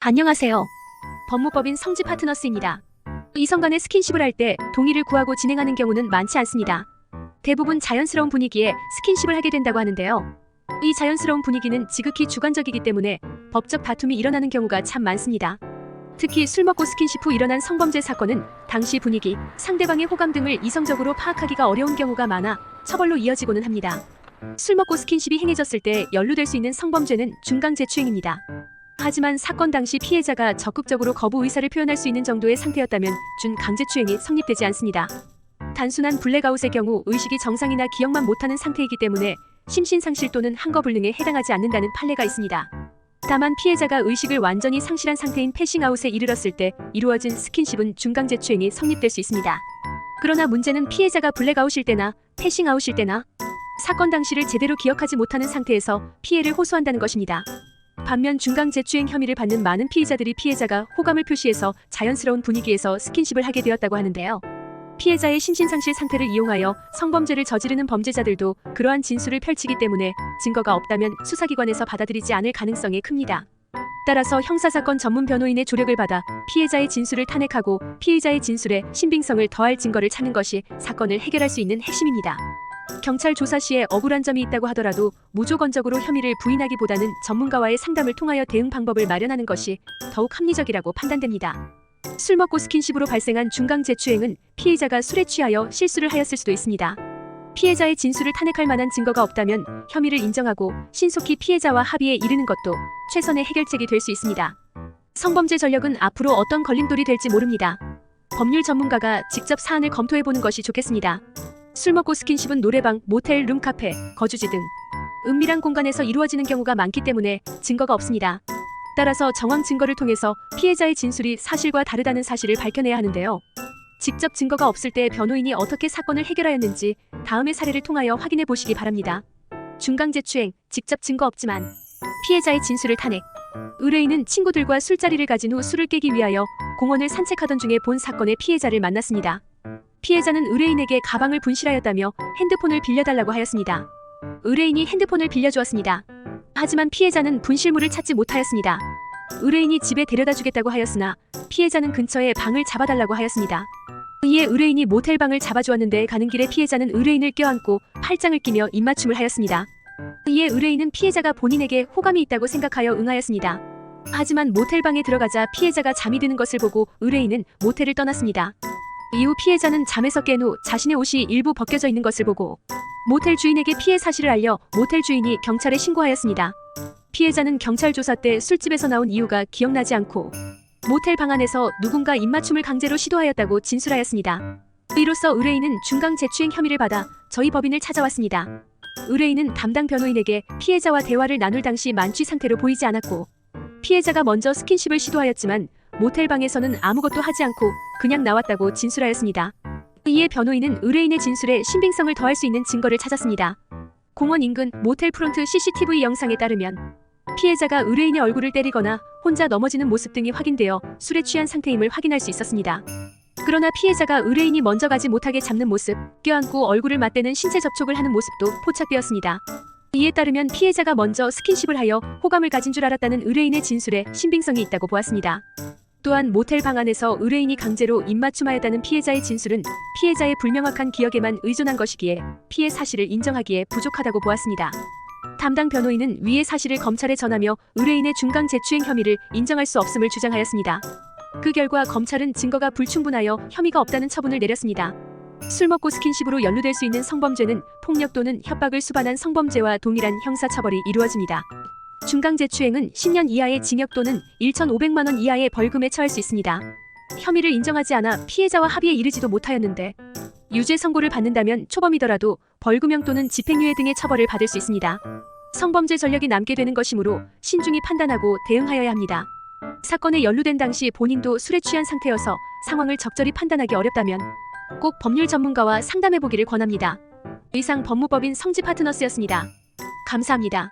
안녕하세요. 법무법인 성지 파트너스입니다. 이성 간의 스킨십을 할 때 동의를 구하고 진행하는 경우는 많지 않습니다. 대부분 자연스러운 분위기에 스킨십을 하게 된다고 하는데요. 이 자연스러운 분위기는 지극히 주관적이기 때문에 법적 다툼이 일어나는 경우가 참 많습니다. 특히 술 먹고 스킨십 후 일어난 성범죄 사건은 당시 분위기, 상대방의 호감 등을 이성적으로 파악하기가 어려운 경우가 많아 처벌로 이어지고는 합니다. 술 먹고 스킨십이 행해졌을 때 연루될 수 있는 성범죄는 중강제추행입니다. 하지만 사건 당시 피해자가 적극적으로 거부 의사를 표현할 수 있는 정도의 상태였다면 준강제추행이 성립되지 않습니다. 단순한 블랙아웃의 경우 의식이 정상이나 기억만 못하는 상태이기 때문에 심신상실 또는 한거불능에 해당하지 않는다는 판례가 있습니다. 다만 피해자가 의식을 완전히 상실한 상태인 패싱아웃에 이르렀을 때 이루어진 스킨십은 중강제추행이 성립될 수 있습니다. 그러나 문제는 피해자가 블랙아웃일 때나 패싱아웃일 때나 사건 당시를 제대로 기억하지 못하는 상태에서 피해를 호소한다는 것입니다. 반면 중강제추행 혐의를 받는 많은 피의자들이 피해자가 호감을 표시해서 자연스러운 분위기에서 스킨십을 하게 되었다고 하는데요. 피해자의 심신상실 상태를 이용하여 성범죄를 저지르는 범죄자들도 그러한 진술을 펼치기 때문에 증거가 없다면 수사기관에서 받아들이지 않을 가능성이 큽니다. 따라서 형사사건 전문 변호인의 조력을 받아 피해자의 진술을 탄핵하고 피의자의 진술에 신빙성을 더할 증거를 찾는 것이 사건을 해결할 수 있는 핵심입니다. 경찰 조사 시에 억울한 점이 있다고 하더라도 무조건적으로 혐의를 부인하기보다는 전문가와의 상담을 통하여 대응 방법을 마련하는 것이 더욱 합리적이라고 판단됩니다. 술 먹고 스킨십으로 발생한 중강제추행은 피의자가 술에 취하여 실수를 하였을 수도 있습니다. 피해자의 진술을 탄핵할 만한 증거가 없다면 혐의를 인정하고 신속히 피해자와 합의에 이르는 것도 최선의 해결책이 될 수 있습니다. 성범죄 전력은 앞으로 어떤 걸림돌이 될지 모릅니다. 법률 전문가가 직접 사안을 검토해보는 것이 좋겠습니다. 술 먹고 스킨십은 노래방, 모텔, 룸카페, 거주지 등 은밀한 공간에서 이루어지는 경우가 많기 때문에 증거가 없습니다. 따라서 정황 증거를 통해서 피해자의 진술이 사실과 다르다는 사실을 밝혀내야 하는데요. 직접 증거가 없을 때 변호인이 어떻게 사건을 해결하였는지 다음의 사례를 통하여 확인해 보시기 바랍니다. 중강제추행, 직접 증거 없지만 피해자의 진술을 탄핵. 의뢰인은 친구들과 술자리를 가진 후 술을 깨기 위하여 공원을 산책하던 중에 본 사건의 피해자를 만났습니다. 피해자는 의뢰인에게 가방을 분실하였다며 핸드폰을 빌려달라고 하였습니다. 의뢰인이 핸드폰을 빌려주었습니다. 하지만 피해자는 분실물을 찾지 못하였습니다. 의뢰인이 집에 데려다 주겠다고 하였으나 피해자는 근처에 방을 잡아달라고 하였습니다. 이에 의뢰인이 모텔방을 잡아주었는데 가는 길에 피해자는 의뢰인을 껴안고 팔짱을 끼며 입맞춤을 하였습니다. 이에 의뢰인은 피해자가 본인에게 호감이 있다고 생각하여 응하였습니다. 하지만 모텔방에 들어가자 피해자가 잠이 드는 것을 보고 의뢰인은 모텔을 떠났습니다. 이후 피해자는 잠에서 깬 후 자신의 옷이 일부 벗겨져 있는 것을 보고 모텔 주인에게 피해 사실을 알려 모텔 주인이 경찰에 신고하였습니다. 피해자는 경찰 조사 때 술집에서 나온 이유가 기억나지 않고 모텔 방 안에서 누군가 입맞춤을 강제로 시도하였다고 진술하였습니다. 이로써 의뢰인은 중강제추행 혐의를 받아 저희 법인을 찾아왔습니다. 의뢰인은 담당 변호인에게 피해자와 대화를 나눌 당시 만취 상태로 보이지 않았고 피해자가 먼저 스킨십을 시도하였지만 모텔 방에서는 아무것도 하지 않고 그냥 나왔다고 진술하였습니다. 이에 변호인은 의뢰인의 진술에 신빙성을 더할 수 있는 증거를 찾았습니다. 공원 인근 모텔 프론트 CCTV 영상에 따르면 피해자가 의뢰인의 얼굴을 때리거나 혼자 넘어지는 모습 등이 확인되어 술에 취한 상태임을 확인할 수 있었습니다. 그러나 피해자가 의뢰인이 먼저 가지 못하게 잡는 모습, 껴안고 얼굴을 맞대는 신체 접촉을 하는 모습도 포착되었습니다. 이에 따르면 피해자가 먼저 스킨십을 하여 호감을 가진 줄 알았다는 의뢰인의 진술에 신빙성이 있다고 보았습니다. 또한 모텔 방 안에서 의뢰인이 강제로 입맞춤하였다는 피해자의 진술은 피해자의 불명확한 기억에만 의존한 것이기에 피해 사실을 인정하기에 부족하다고 보았습니다. 담당 변호인은 위의 사실을 검찰에 전하며 의뢰인의 중강제추행 혐의를 인정할 수 없음을 주장하였습니다. 그 결과 검찰은 증거가 불충분하여 혐의가 없다는 처분을 내렸습니다. 술 먹고 스킨십으로 연루될 수 있는 성범죄는 폭력 또는 협박을 수반한 성범죄와 동일한 형사처벌이 이루어집니다. 중강제추행은 10년 이하의 징역 또는 1,500만 원 이하의 벌금에 처할 수 있습니다. 혐의를 인정하지 않아 피해자와 합의에 이르지도 못하였는데 유죄 선고를 받는다면 초범이더라도 벌금형 또는 집행유예 등의 처벌을 받을 수 있습니다. 성범죄 전력이 남게 되는 것이므로 신중히 판단하고 대응하여야 합니다. 사건에 연루된 당시 본인도 술에 취한 상태여서 상황을 적절히 판단하기 어렵다면 꼭 법률 전문가와 상담해보기를 권합니다. 이상 법무법인 성지 파트너스였습니다. 감사합니다.